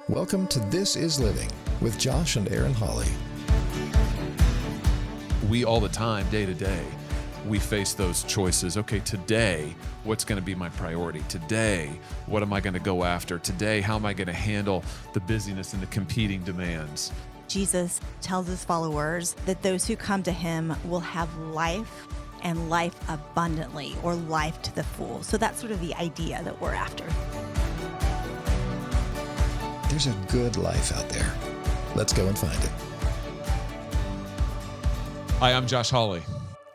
Welcome to This Is Living with Josh and Erin Holly. We all the time, day to day, we face those choices. Okay, today, what's going to be my priority? Today, what am I going to go after? Today, how am I going to handle the busyness and the competing demands? Jesus tells his followers that those who come to him will have life and life abundantly, or life to the full. So that's sort of the idea that we're after. There's a good life out there. Let's go and find it. Hi, I'm Josh Holly.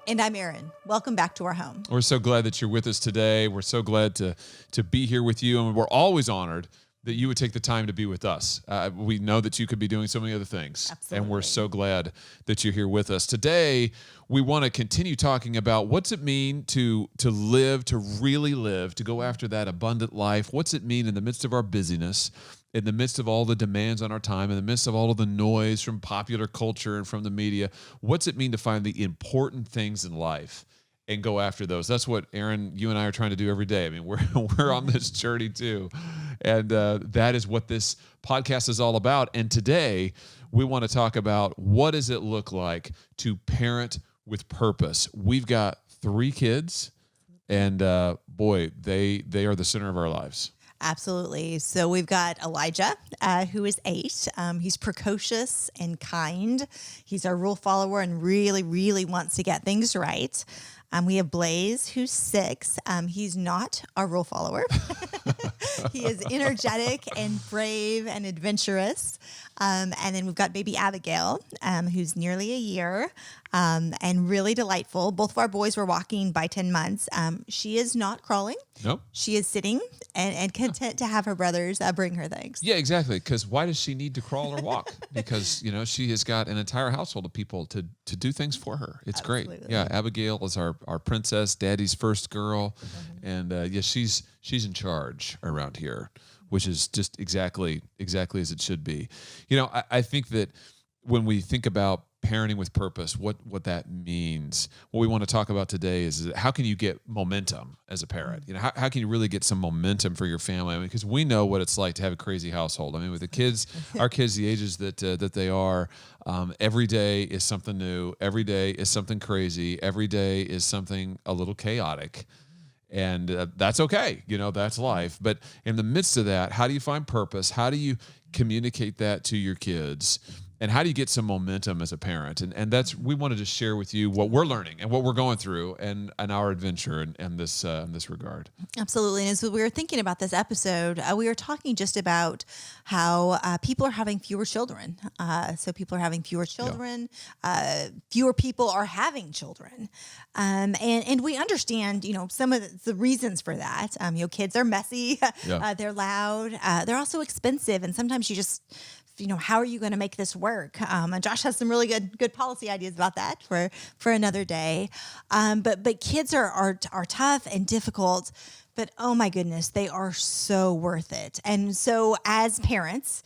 And I'm Erin. Welcome back to our home. We're so glad that you're with us today. We're so glad to be here with you, and we're always honored that you would take the time to be with us. We know that you could be doing so many other things. Absolutely. And we're so glad that you're here with us. Today, we want to continue talking about what's it mean to live, to really live, to go after that abundant life. What's it mean in the midst of our busyness, in the midst of all the demands on our time, in the midst of all of the noise from popular culture and from the media? What's it mean to find the important things in life and go after those? That's what, Erin, you and I are trying to do every day. I mean, we're on this journey too. And that is what this podcast is all about. And today, we want to talk about what does it look like to parent with purpose. We've got 3 kids, and boy, they are the center of our lives. Absolutely. So we've got Elijah, who is 8. He's precocious and kind. He's our rule follower and really, really wants to get things right. We have Blaze, who's 6. He's not our rule follower. He is energetic and brave and adventurous. And then we've got baby Abigail, who's nearly a year, and really delightful. Both of our boys were walking by 10 months. She is not crawling. Nope. She is sitting and content to have her brothers bring her things. Yeah, exactly. Because why does she need to crawl or walk? Because, she has got an entire household of people to do things for her. It's Absolutely. great. Yeah, Abigail is our princess, Daddy's first girl. And she's in charge around here, which is just exactly as it should be. I think that when we think about parenting with purpose, what that means, what we want to talk about today is how can you get momentum as a parent? How can you really get some momentum for your family? I mean, because we know what it's like to have a crazy household. I mean, with the kids, our kids, the ages that they are, every day is something new. Every day is something crazy. Every day is something a little chaotic. And that's okay. That's life. But in the midst of that, how do you find purpose? How do you communicate that to your kids? And how do you get some momentum as a parent? And that's, we wanted to share with you what we're learning and what we're going through and our adventure in this regard. Absolutely. And as we were thinking about this episode, we were talking just about how people are having fewer children. So people are having fewer children. Yeah. Fewer people are having children. And we understand, some of the reasons for that. Kids are messy. Yeah. They're loud. They're also expensive. And sometimes you just, how are you going to make this work? And Josh has some really good policy ideas about that for another day. But kids are tough and difficult. But oh my goodness, they are so worth it. And so as parents,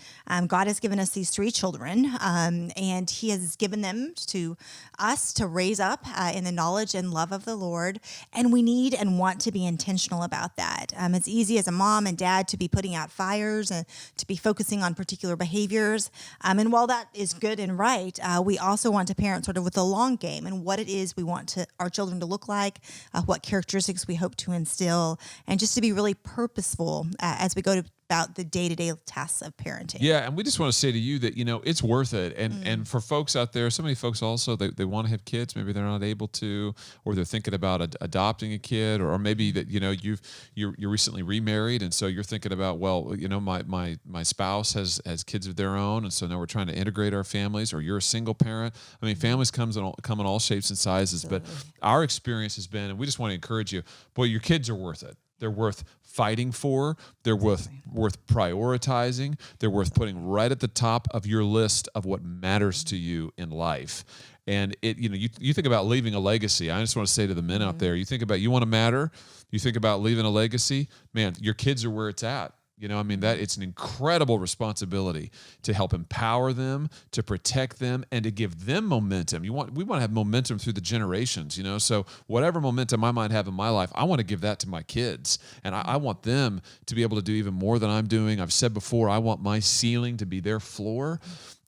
God has given us these 3 children, and he has given them to us to raise up in the knowledge and love of the Lord. And we need and want to be intentional about that. It's easy as a mom and dad to be putting out fires and to be focusing on particular behaviors. And while that is good and right, we also want to parent sort of with the long game and what it is we want our children to look like, what characteristics we hope to instill, and just to be really purposeful as we go about the day-to-day tasks of parenting. Yeah, and we just want to say to you that, it's worth it. And for folks out there, so many folks also, they want to have kids. Maybe they're not able to, or they're thinking about adopting a kid, or maybe that, you're recently remarried. And so you're thinking about, well, my spouse has kids of their own. And so now we're trying to integrate our families, or you're a single parent. I mean, families come in all shapes and sizes, Absolutely. But our experience has been, and we just want to encourage you, boy, your kids are worth it. They're worth fighting for. They're worth prioritizing. They're worth putting right at the top of your list of what matters to you in life. And you think about leaving a legacy. I just want to say to the men out there, you think about, you want to matter, you think about leaving a legacy, man, your kids are where it's at. You know, I mean, that it's an incredible responsibility to help empower them, to protect them, and to give them momentum. We want to have momentum through the generations, you know. So whatever momentum I might have in my life, I want to give that to my kids. And I want them to be able to do even more than I'm doing. I've said before, I want my ceiling to be their floor.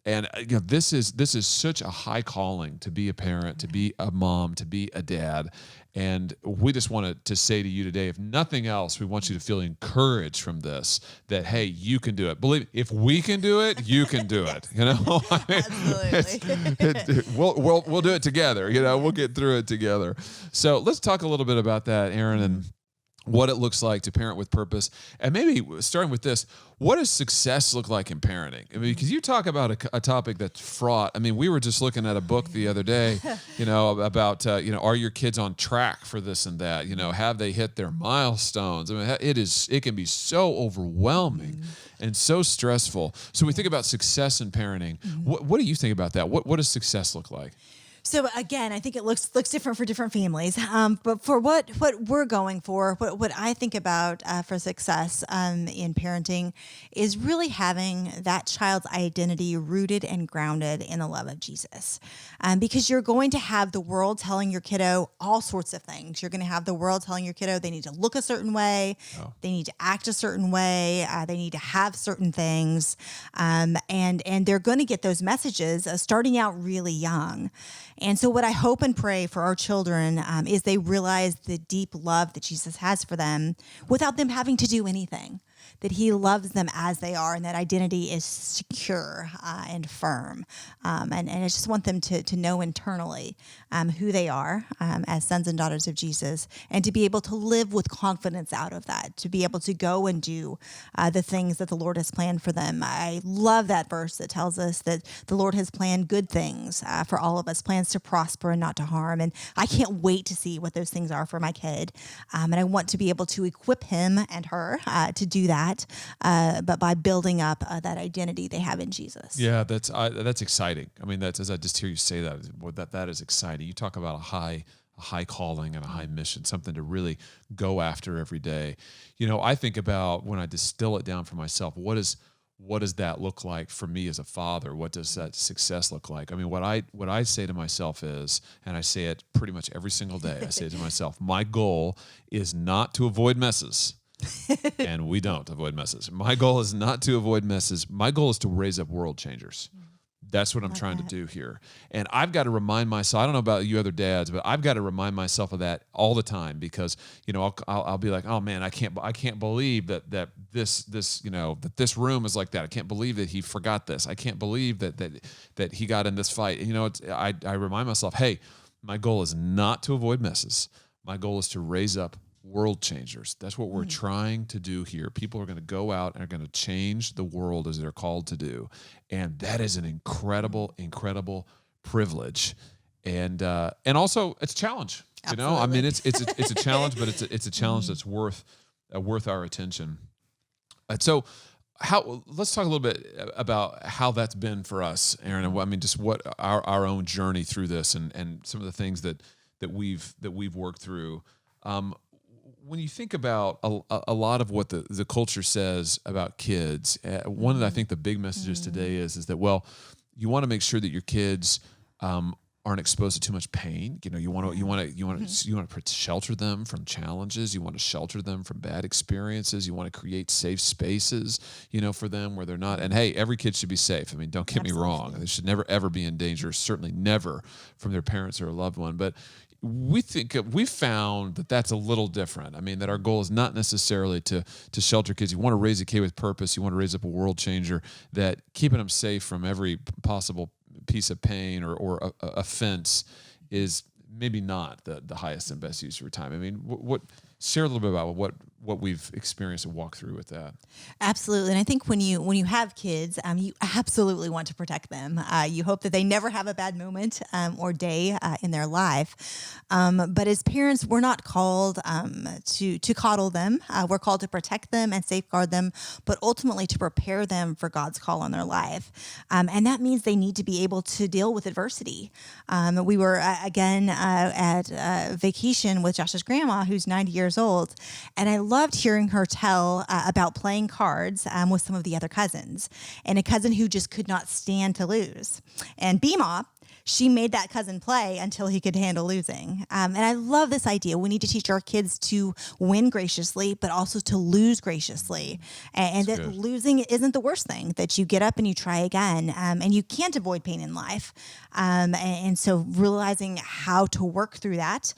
And you know, this is such a high calling, to be a parent, to be a mom, to be a dad. And we just wanted to say to you today, if nothing else, we want you to feel encouraged from this, that, hey, you can do it. Believe me, if we can do it, you can do it. You know, I mean, Absolutely. we'll do it together. You know, we'll get through it together. So let's talk a little bit about that, Erin, and what it looks like to parent with purpose. And maybe starting with this, what does success look like in parenting? I mean, because you talk about a topic that's fraught. I mean, we were just looking at a book the other day, you know, about, you know, are your kids on track for this and that? You know, have they hit their milestones? I mean, it can be so overwhelming and so stressful. So we think about success in parenting. What do you think about that? What does success look like? So again, I think it looks different for different families. But for what we're going for, what I think about for success in parenting is really having that child's identity rooted and grounded in the love of Jesus. Because you're going to have the world telling your kiddo all sorts of things. You're going to have the world telling your kiddo they need to look a certain way, they need to act a certain way, they need to have certain things, and they're going to get those messages starting out really young. And so what I hope and pray for our children is they realize the deep love that Jesus has for them without them having to do anything, that he loves them as they are, and that identity is secure and firm. And I just want them to know internally who they are as sons and daughters of Jesus, and to be able to live with confidence out of that, to be able to go and do the things that the Lord has planned for them. I love that verse that tells us that the Lord has planned good things for all of us, plans to prosper and not to harm. And I can't wait to see what those things are for my kid. And I want to be able to equip him and her to do that, but by building up that identity they have in Jesus. Yeah, that's exciting. I mean, that's, as I just hear you say that is exciting. You talk about a high calling and a high mission, something to really go after every day. You know, I think about, when I distill it down for myself, what does that look like for me as a father? What does that success look like? I mean, what I say to myself is, and I say it pretty much every single day, I say to myself, my goal is not to avoid messes. And we don't avoid messes. My goal is not to avoid messes. My goal is to raise up world changers. That's what I'm trying to do here. And I've got to remind myself, I don't know about you other dads, but I've got to remind myself of that all the time, because, you know, I'll be like, oh man, I can't believe that this, you know, that this room is like that. I can't believe that he forgot this. I can't believe that he got in this fight. And, you know, I remind myself, hey, my goal is not to avoid messes. My goal is to raise up world changers. That's what we're trying to do here. People are going to go out and are going to change the world as they're called to do. And that is an incredible, incredible privilege. And also it's a challenge. Absolutely. You know, I mean, it's a challenge, but it's a challenge that's worth our attention. So let's talk a little bit about how that's been for us, Erin. I mean, just what our own journey through this, and some of the things that we've worked through. When you think about a lot of what the culture says about kids, one of I think the big messages today is that, well, you want to make sure that your kids aren't exposed to too much pain. You know, you want to shelter them from challenges. You want to shelter them from bad experiences. You want to create safe spaces, you know, for them where they're not. And hey, every kid should be safe. I mean, don't get me wrong. They should never ever be in danger. Certainly never from their parents or a loved one. But we've found that that's a little different. I mean, that our goal is not necessarily to shelter kids. You want to raise a kid with purpose. You want to raise up a world changer. That keeping them safe from every possible piece of pain or offense is maybe not the highest and best use of your time. I mean, share a little bit about what we've experienced and walked through with that. Absolutely. And I think when you have kids, you absolutely want to protect them. You hope that they never have a bad moment or day in their life. But as parents, we're not called to coddle them. We're called to protect them and safeguard them, but ultimately to prepare them for God's call on their life. And that means they need to be able to deal with adversity. We were, again, at vacation with Josh's grandma, who's 90 years old. And I love loved hearing her tell about playing cards with some of the other cousins, and a cousin who just could not stand to lose. And Bima, she made that cousin play until he could handle losing. And I love this idea. We need to teach our kids to win graciously, but also to lose graciously. And that losing isn't the worst thing, that you get up and you try again. And you can't avoid pain in life. And so realizing how to work through that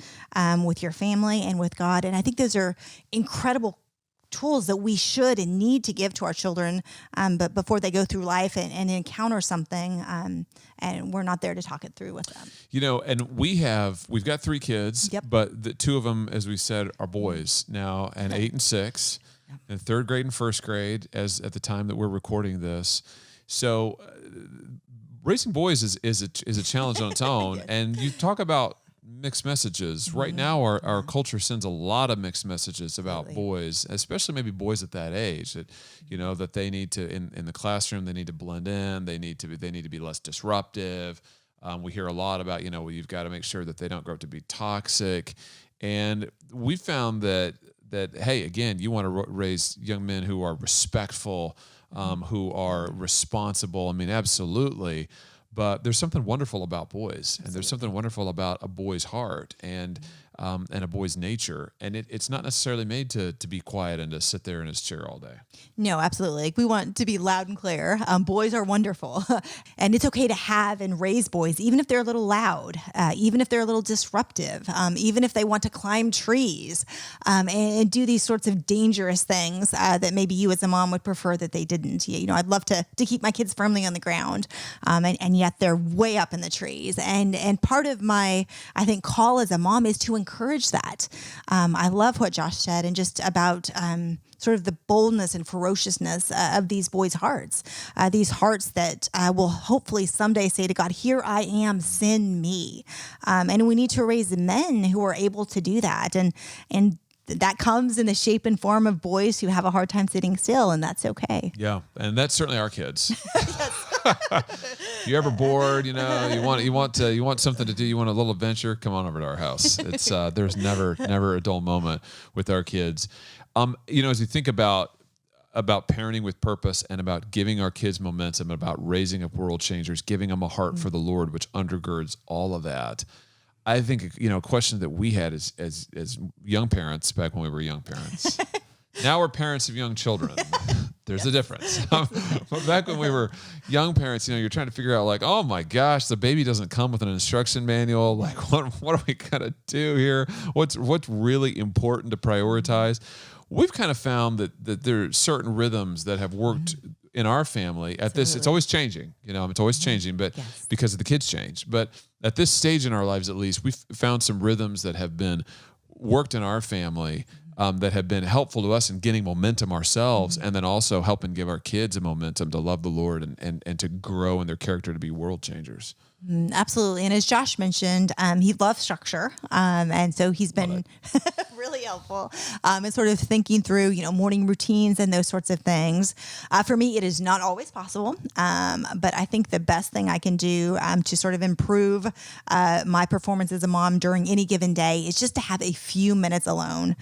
with your family and with God. And I think those are incredible tools that we should and need to give to our children, but before they go through life and encounter something, and we're not there to talk it through with them. And we've got 3 kids, Yep. but the 2 of them, as we said, are boys now, and 8 and 6, and 3rd grade and 1st grade as at the time that we're recording this. So raising boys is a challenge on its own. Yes. And you talk about mixed messages. Right now, our culture sends a lot of mixed messages about boys, especially maybe boys at that age, that that they need to in the classroom, they need to blend in, they need to be less disruptive. We hear a lot about you've got to make sure that they don't grow up to be toxic, and we found that hey, again, you want to raise young men who are respectful, who are responsible. I mean, absolutely. But there's something wonderful about boys, and there's something wonderful about a boy's heart and a boy's nature. And it's not necessarily made to be quiet and to sit there in his chair all day. No, absolutely. Like, we want to be loud and clear. Boys are wonderful. And it's okay to have and raise boys, even if they're a little loud, even if they're a little disruptive, even if they want to climb trees, and do these sorts of dangerous things that maybe you as a mom would prefer that they didn't. I'd love to keep my kids firmly on the ground, and yet they're way up in the trees. And part of my, I think, call as a mom is to encourage that. I love what Josh said, and just about sort of the boldness and ferociousness of these boys' hearts, these hearts that will hopefully someday say to God, "Here I am, send me." And we need to raise men who are able to do that. And that comes in the shape and form of boys who have a hard time sitting still, and that's okay. Yeah, and that's certainly our kids. If you're ever bored, you want something to do, you want a little adventure, come on over to our house. It's there's never a dull moment with our kids. As you think about parenting with purpose and about giving our kids momentum, about raising up world changers, giving them a heart for the Lord, which undergirds all of that. I think a question that we had as young parents back when we were young parents. Now we're parents of young children. There's a difference. But back when we were young parents, you're trying to figure out, like, oh my gosh, the baby doesn't come with an instruction manual. Like, what are we gonna do here? What's really important to prioritize? We've kind of found that there are certain rhythms that have worked in our family at this. It's always changing, it's always changing, but because the kids change. But at this stage in our lives, at least, we've found some rhythms that have been worked in our family, that have been helpful to us in getting momentum ourselves, and then also helping give our kids a momentum to love the Lord and to grow in their character to be world changers. Absolutely. And as Josh mentioned, he loves structure. And so he's been really helpful in sort of thinking through, morning routines and those sorts of things. For me, it is not always possible. But I think the best thing I can do to sort of improve my performance as a mom during any given day is just to have a few minutes alone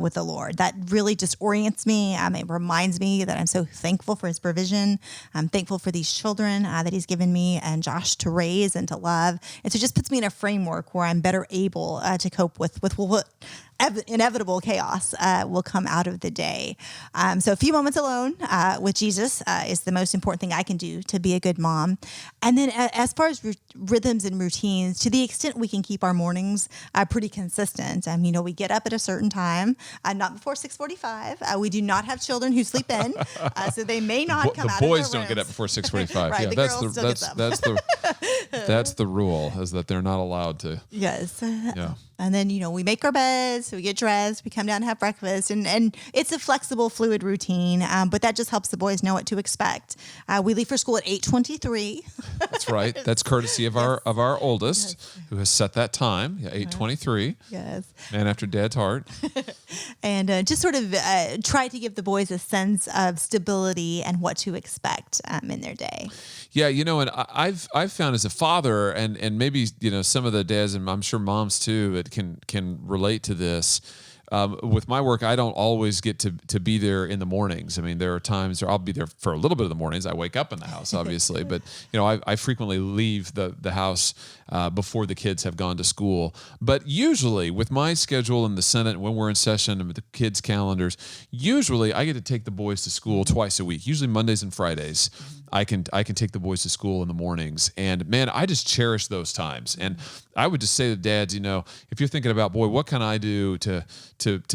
with the Lord. That really just orients me. It reminds me that I'm so thankful for his provision. I'm thankful for these children that he's given me and Josh to raise and to love. And so it just puts me in a framework where I'm better able to cope with what inevitable chaos will come out of the day. So a few moments alone with Jesus is the most important thing I can do to be a good mom. And then as far as rhythms and routines, to the extent we can keep our mornings pretty consistent. We get up at a certain time, not before 6:45. We do not have children who sleep in, so they may not come out of their rooms. The boys don't get up before 6:45. Right, Yeah, the girls still get up. That's the rule, is that they're not allowed to. Yes. Yeah. And then, we make our beds, we get dressed, we come down and have breakfast. And it's a flexible, fluid routine, but that just helps the boys know what to expect. We leave for school at 8:23. That's right. That's courtesy of our oldest, who has set that time, 8:23. Yes. Man after Dad's heart. And just sort of try to give the boys a sense of stability and what to expect in their day. Yeah, and I've found as a father, and maybe some of the dads, and I'm sure moms too, but can relate to this. with my work, I don't always get to be there in the mornings. I mean, there are times where I'll be there for a little bit of the mornings. I wake up in the house, obviously, but I frequently leave the house before the kids have gone to school. But usually, with my schedule in the Senate, when we're in session and with the kids' calendars, usually I get to take the boys to school twice a week. Usually Mondays and Fridays, I can take the boys to school in the mornings. And man, I just cherish those times. And I would just say to dads, if you're thinking about, boy, what can I do to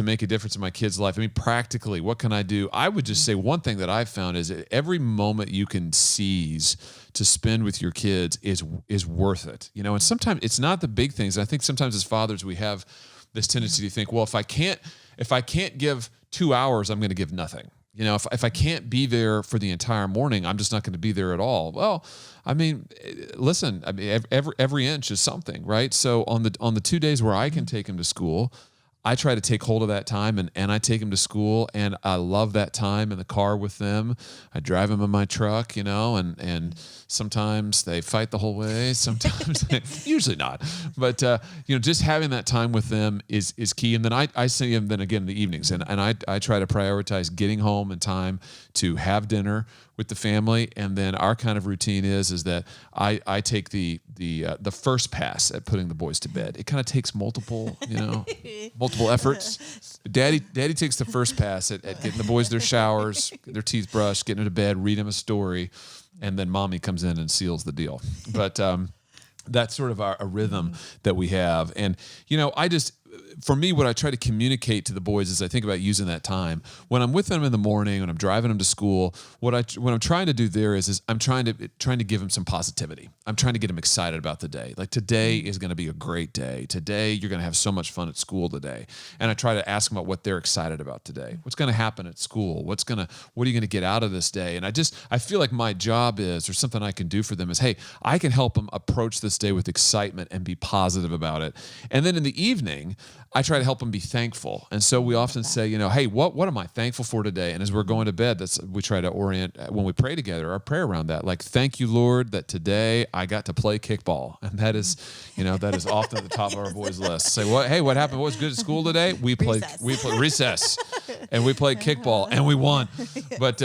make a difference in my kid's life? I mean, practically, what can I do? I would just say one thing that I've found is that every moment you can seize to spend with your kids is worth it. And sometimes it's not the big things. I think sometimes as fathers, we have this tendency to think, well, if I can't give 2 hours, I'm going to give nothing. If I can't be there for the entire morning, I'm just not going to be there at all. Well, I mean, listen, I mean, every inch is something, right? So on the 2 days where I can take him to school, I try to take hold of that time and I take him to school, and I love that time in the car with them. I drive them in my truck, and sometimes they fight the whole way. Sometimes, usually not. But, just having that time with them is key. And then I see them then again in the evenings, and I try to prioritize getting home in time to have dinner with the family. And then our kind of routine is that I take the first pass at putting the boys to bed. It kind of takes multiple efforts. Daddy takes the first pass at getting the boys their showers, their teeth brushed, getting them to bed, read them a story, and then mommy comes in and seals the deal. But that's sort of a rhythm that we have. And, for me, what I try to communicate to the boys is I think about using that time. When I'm with them in the morning, when I'm driving them to school, what I'm trying to do there is I'm trying to give them some positivity. I'm trying to get them excited about the day. Like, today is going to be a great day. Today, you're going to have so much fun at school today. And I try to ask them about what they're excited about today. What's going to happen at school? What are you going to get out of this day? And I feel like my job is, or something I can do for them is, hey, I can help them approach this day with excitement and be positive about it. And then in the evening, I try to help them be thankful. And so we often say, hey, what am I thankful for today? And as we're going to bed, we try to orient, when we pray together, our prayer around that. Like, thank you, Lord, that today I got to play kickball. And that is often at the top of our boys' list. Say, what happened? What was good at school today? We played recess, and we played kickball, and we won. But,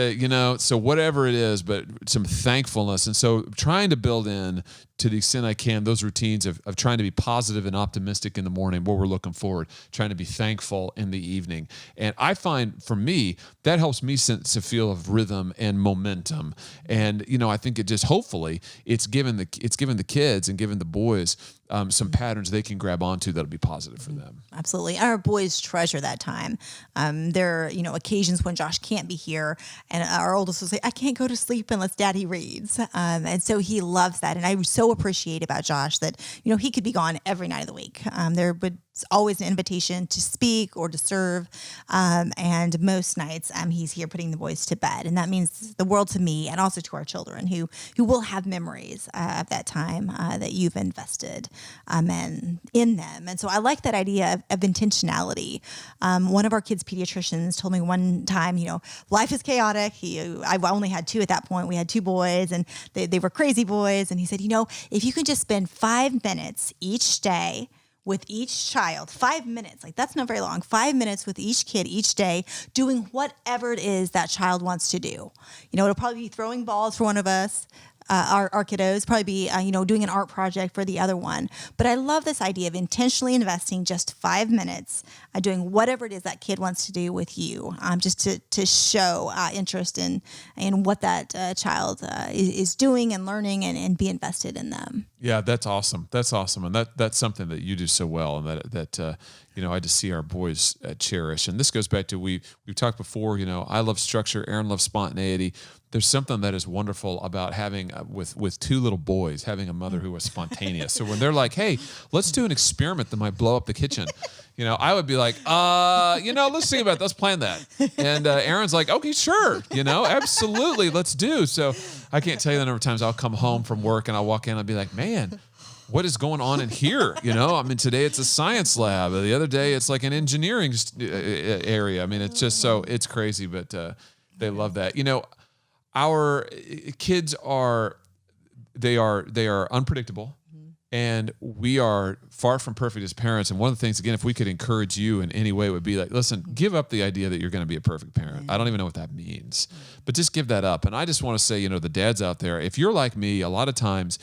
so whatever it is, but some thankfulness. And so trying to build in, to the extent I can, those routines of trying to be positive and optimistic in the morning, what we're looking forward, trying to be thankful in the evening. And I find, for me, that helps me sense a feel of rhythm and momentum. And, I think it just, hopefully, it's given the kids and given the boys some patterns they can grab onto that'll be positive for them. Absolutely. Our boys treasure that time. There are, occasions when Josh can't be here, and our oldest will say, I can't go to sleep unless Daddy reads. And so he loves that. And I so appreciate about Josh that, he could be gone every night of the week. There would always an invitation to speak or to serve. And most nights he's here putting the boys to bed. And that means the world to me and also to our children who will have memories of that time that you've invested in them. And so I like that idea of intentionality. One of our kids' pediatricians told me one time, life is chaotic. I only had two at that point. We had two boys, and they were crazy boys. And he said, if you can just spend 5 minutes each day with each child, 5 minutes, like that's not very long, 5 minutes with each kid each day, doing whatever it is that child wants to do. It'll probably be throwing balls for one of us, our kiddos, probably be, doing an art project for the other one. But I love this idea of intentionally investing just 5 minutes doing whatever it is that kid wants to do with you, just to show interest in what that child is doing and learning and be invested in them. Yeah, that's awesome. That's awesome. And that's something that you do so well, and that I just see our boys cherish. And this goes back to, we've talked before, I love structure. Erin loves spontaneity. There's something that is wonderful about having, with two little boys, having a mother who was spontaneous. So when they're like, hey, let's do an experiment that might blow up the kitchen, I would be like, let's think about it. Let's plan that. And Erin's like, okay, sure. Absolutely. Let's do. So I can't tell you the number of times I'll come home from work and I'll walk in and I'll be like, man, what is going on in here? Today it's a science lab. The other day it's like an engineering area. It's just it's crazy, but they love that. Our kids are unpredictable. And we are far from perfect as parents. And one of the things, again, if we could encourage you in any way, would be like, listen, give up the idea that you're going to be a perfect parent. I don't even know what that means, but just give that up. And I just want to say, the dads out there, if you're like me, a lot of times,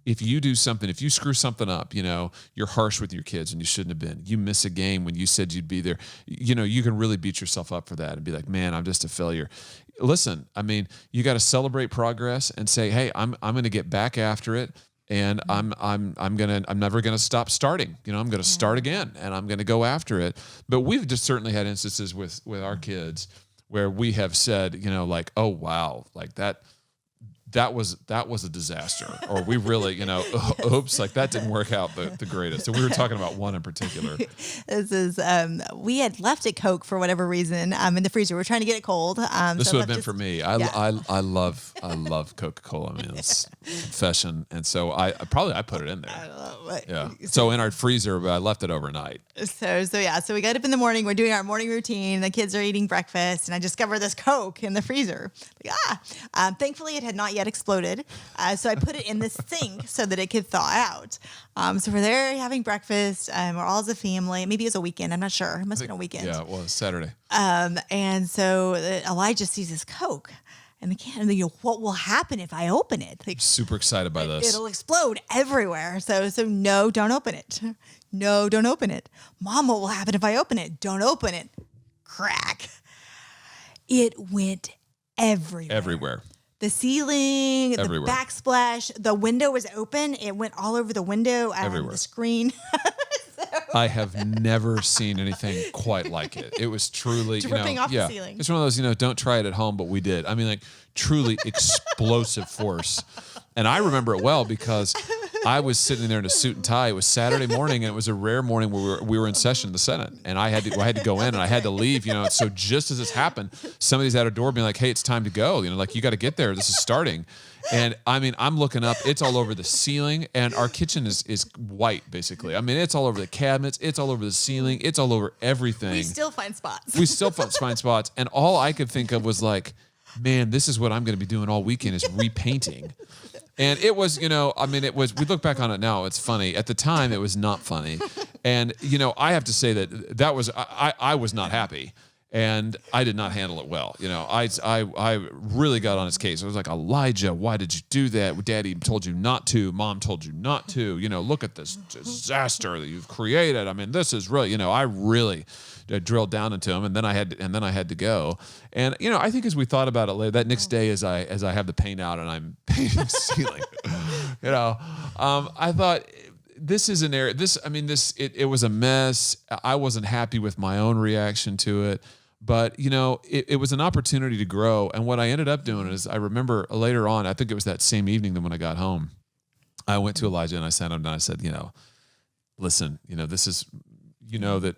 if you do something, if you screw something up, you're harsh with your kids and you shouldn't have been. You miss a game when you said you'd be there. You can really beat yourself up for that and be like, man, I'm just a failure. Listen, you got to celebrate progress and say, hey, I'm going to get back after it. And I'm never gonna stop starting. I'm gonna start again, and I'm gonna go after it. But we've just certainly had instances with our kids where we have said, like, oh wow, like that was a disaster, or we really, oops, like that didn't work out the greatest. So we were talking about one in particular. This is we had left a Coke for whatever reason in the freezer. We're trying to get it cold. This would have been for me. I love Coca-Cola. It's confession, and so I put it in there. I don't know, yeah. So in our freezer, but I left it overnight. So we got up in the morning. We're doing our morning routine. The kids are eating breakfast, and I discover this Coke in the freezer. Thankfully, it had not yet exploded. So I put it in the sink so that it could thaw out. So we're there having breakfast. We're all as a family. Maybe it was a weekend. I'm not sure. It must have been a weekend. Yeah, it was Saturday. And so Elijah sees this Coke in the can. And what will happen if I open it? Like, super excited by this. It'll explode everywhere. So no, don't open it. No, don't open it. Mom, what will happen if I open it? Don't open it. Crack. It went everywhere. Everywhere. The ceiling, Everywhere. The backsplash, the window was open. It went all over the window, Everywhere. The screen. I have never seen anything quite like it. It was truly, dripping off the ceiling. It's one of those, don't try it at home, but we did. Truly explosive force. And I remember it well because I was sitting there in a suit and tie. It was Saturday morning, and it was a rare morning where we were in session in the Senate, and I had to go in, and I had to leave. So just as this happened, somebody's at our door being like, "Hey, it's time to go." Like, you got to get there. This is starting. And I'm looking up. It's all over the ceiling, and our kitchen is white basically. It's all over the cabinets. It's all over the ceiling. It's all over everything. We still find spots. Find spots, and all I could think of was like, man, this is what I'm going to be doing all weekend is repainting. And it was, we look back on it now, it's funny. At the time, it was not funny. And, I have to say that was, I was not happy. And I did not handle it well. I really got on his case. I was like, Elijah, why did you do that? Daddy told you not to. Mom told you not to. Look at this disaster that you've created. This is really, I really drilled down into him, and then I had to go. And I think as we thought about it later, that next day, as I have the paint out and I'm painting the ceiling, I thought, this is an area. It was a mess. I wasn't happy with my own reaction to it, but it was an opportunity to grow. And what I ended up doing is, I remember later on, I think it was that same evening that when I got home, I went to Elijah and I sat him down and I said, listen, this is, that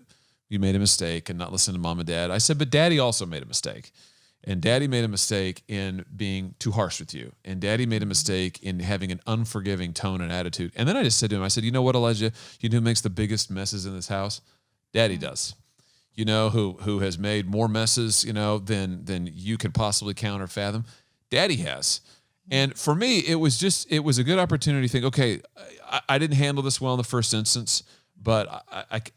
you made a mistake and not listening to mom and dad. I said, but daddy also made a mistake. And daddy made a mistake in being too harsh with you. And daddy made a mistake in having an unforgiving tone and attitude. And then I just said to him, I said, you know what, Elijah? You know who makes the biggest messes in this house? Daddy does. Who has made more messes, than you could possibly count or fathom? Daddy has. And for me, it was a good opportunity to think, okay, I didn't handle this well in the first instance, but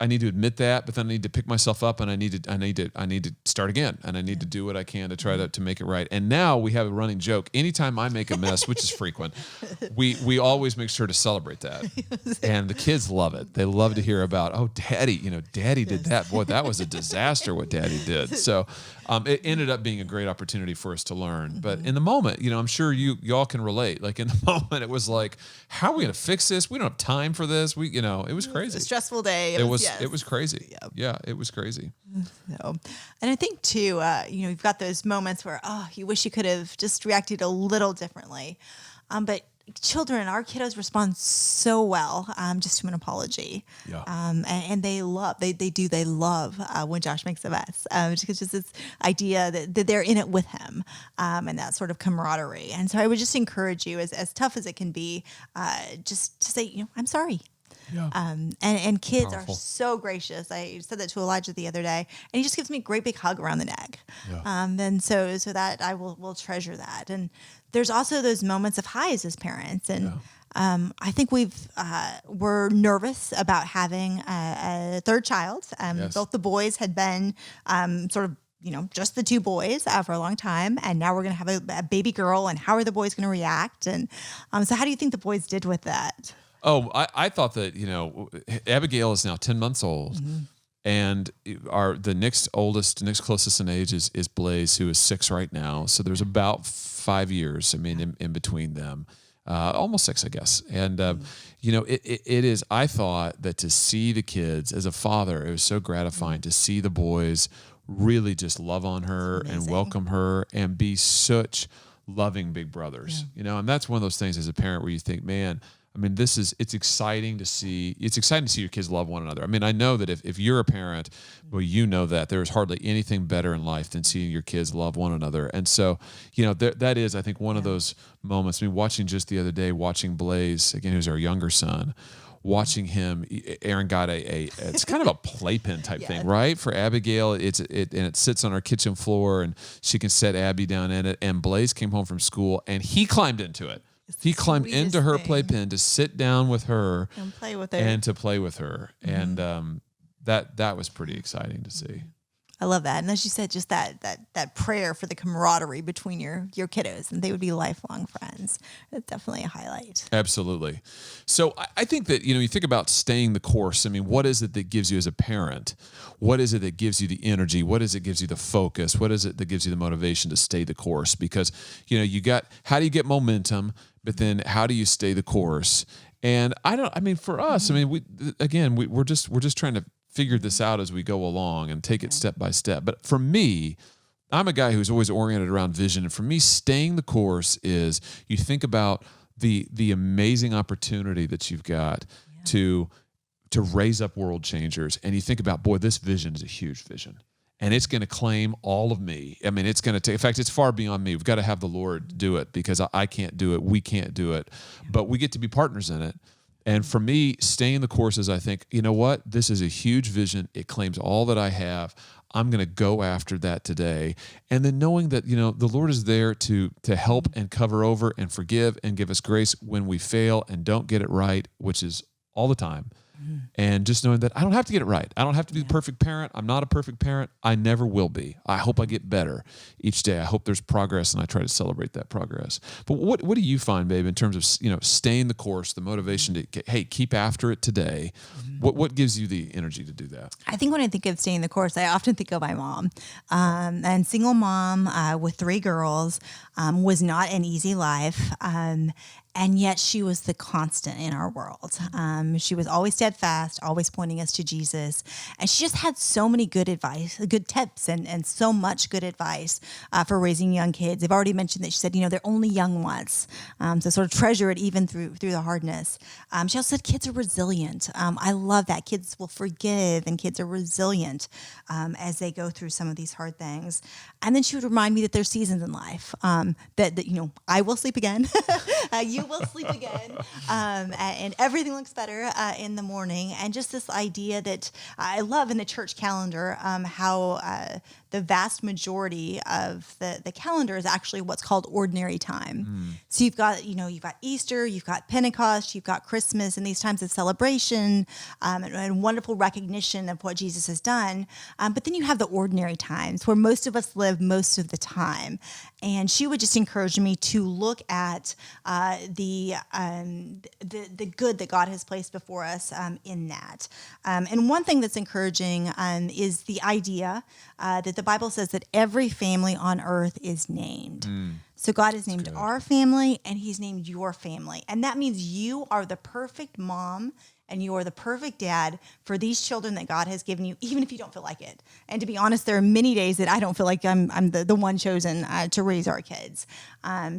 I need to admit that, but then I need to pick myself up, and I need to start again, and I need to do what I can to try to make it right. And now we have a running joke. Anytime I make a mess, which is frequent, we always make sure to celebrate that. And the kids love it. They love to hear about, oh, daddy did that. Boy, that was a disaster what daddy did. So it ended up being a great opportunity for us to learn. But in the moment, I'm sure y'all can relate. Like, in the moment, it was like, how are we going to fix this? We don't have time for this. It was crazy. Stressful day. It was crazy. Yep. Yeah, it was crazy. So, and I think too, you've got those moments where, you wish you could have just reacted a little differently. But children, our kiddos respond so well just to an apology. Yeah. And they love when Josh makes a mess. It's just this idea that they're in it with him, and that sort of camaraderie. And so I would just encourage you, as tough as it can be, just to say, I'm sorry. Yeah. And kids Powerful. are so gracious. I said that to Elijah the other day, and he just gives me a great big hug around the neck. Yeah. And so that I will treasure that. And there's also those moments of highs as parents, and I think we're nervous about having a third child. Yes. Both the boys had been sort of, just the two boys for a long time. And now we're going to have a baby girl. And how are the boys going to react? And so how do you think the boys did with that? Oh, I thought that, Abigail is now 10 months old. And the next closest in age is Blaze, who is 6 right now. So there's about 5 years, in between them. Almost 6, I guess. And, it is, I thought that to see the kids as a father, it was so gratifying to see the boys really just love on her and welcome her and be such loving big brothers, and that's one of those things as a parent where you think, man, it's exciting to see your kids love one another. I know that if you're a parent, well, that there's hardly anything better in life than seeing your kids love one another. And so, that is, I think, one of those moments. Watching just the other day, watching Blaze, again, who's our younger son, watching him, Erin got it's kind of a playpen type thing, right? For Abigail, and it sits on our kitchen floor and she can set Abby down in it. And Blaze came home from school and he climbed into it. He climbed into her playpen to sit down with her and play with her. And that was pretty exciting to see. I love that. And as you said, just that prayer for the camaraderie between your kiddos, and they would be lifelong friends. That's definitely a highlight. Absolutely. So I think that, you think about staying the course. What is it that gives you as a parent? What is it that gives you the energy? What is it that gives you the focus? What is it that gives you the motivation to stay the course? Because, how do you get momentum? But then how do you stay the course? And for us, we're just trying to figure this out as we go along and take it step by step. But for me, I'm a guy who's always oriented around vision. And for me, staying the course is you think about the amazing opportunity that you've got to raise up world changers. And you think about, boy, this vision is a huge vision. And it's going to claim all of me. It's going to take, in fact, it's far beyond me. We've got to have the Lord do it because I can't do it. We can't do it. But we get to be partners in it. And for me, staying the course is, I think, you know what? This is a huge vision. It claims all that I have. I'm going to go after that today. And then knowing that, the Lord is there to help and cover over and forgive and give us grace when we fail and don't get it right, which is all the time. And just knowing that I don't have to get it right. I don't have to be the perfect parent. I'm not a perfect parent. I never will be. I hope I get better each day. I hope there's progress, and I try to celebrate that progress. But what do you find, babe, in terms of staying the course, the motivation to keep after it today? What gives you the energy to do that? I think when I think of staying the course, I often think of my mom. And single mom with 3 girls was not an easy life. And yet she was the constant in our world. She was always steadfast, always pointing us to Jesus. And she just had so many good advice, good tips, and so much good advice for raising young kids. I've already mentioned that she said, they're only young once. So sort of treasure it even through the hardness. She also said kids are resilient. I love that. Kids will forgive and kids are resilient as they go through some of these hard things. And then she would remind me that there's seasons in life that I will sleep again. You will sleep again, and everything looks better in the morning. And just this idea that I love in the church calendar, how the vast majority of the calendar is actually what's called ordinary time. So you've got Easter, you've got Pentecost, you've got Christmas, and these times of celebration and wonderful recognition of what Jesus has done. But then you have the ordinary times where most of us live most of the time. And she would just encourage me to look at the good that God has placed before us in that. And one thing that's encouraging is the idea that the Bible says that every family on earth is named. So God has named our family and he's named your family. And that means you are the perfect mom and you are the perfect dad for these children that God has given you, even if you don't feel like it. And to be honest, there are many days that I don't feel like I'm the one chosen to raise our kids.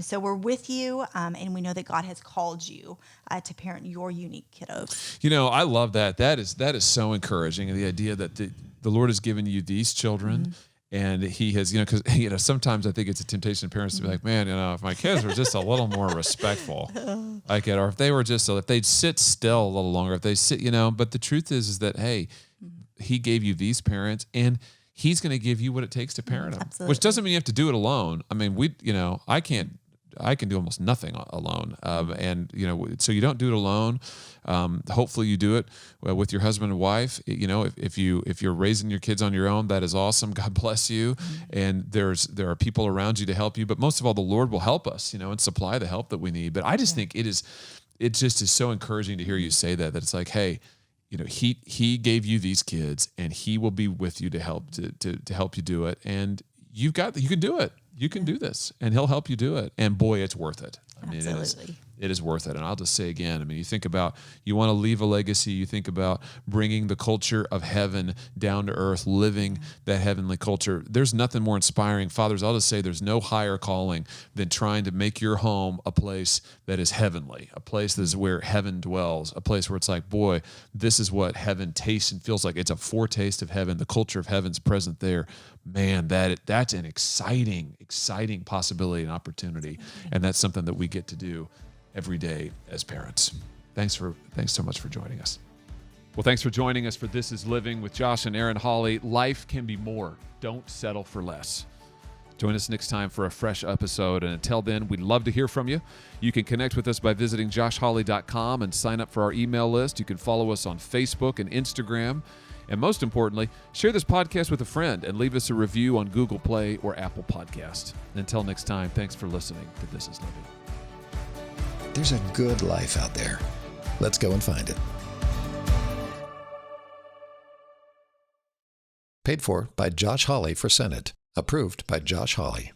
So we're with you, and we know that God has called you to parent your unique kiddos. I love that. That is so encouraging. And the idea that the Lord has given you these children. And he has, because, sometimes I think it's a temptation of parents to be like, man, if my kids were just a little more respectful, or if they were if they'd sit still a little longer, if they sit, but the truth is that, hey, he gave you these parents and he's going to give you what it takes to parent them, Absolutely. which doesn't mean you have to do it alone. I can't I can do almost nothing alone. And, so you don't do it alone. Hopefully you do it with your husband and wife. If you're raising your kids on your own, that is awesome. God bless you. And there are people around you to help you, but most of all, the Lord will help us, and supply the help that we need. But I just think it just is so encouraging to hear you say that it's like, hey, he gave you these kids, and he will be with you to help help you do it. And you can do it. You can do this, and he'll help you do it. And boy, it's worth it. I mean, it is worth it. And I'll just say again, you think about, you want to leave a legacy. You think about bringing the culture of heaven down to earth, living that heavenly culture. There's nothing more inspiring. Fathers, I'll just say there's no higher calling than trying to make your home a place that is heavenly, a place that is where heaven dwells, a place where it's like, boy, this is what heaven tastes and feels like. It's a foretaste of heaven. The culture of heaven's present there. Man, that's an exciting possibility and opportunity. And that's something that we get to do every day as parents. Thanks so much for joining us. Well, thanks for joining us for This is Living with Josh and Erin Hawley. Life can be more. Don't settle for less. Join us next time for a fresh episode. And until then, we'd love to hear from you. You can connect with us by visiting joshhawley.com and sign up for our email list. You can follow us on Facebook and Instagram. And most importantly, share this podcast with a friend and leave us a review on Google Play or Apple Podcast. Until next time, thanks for listening to This is Living. There's a good life out there. Let's go and find it. Paid for by Josh Hawley for Senate. Approved by Josh Hawley.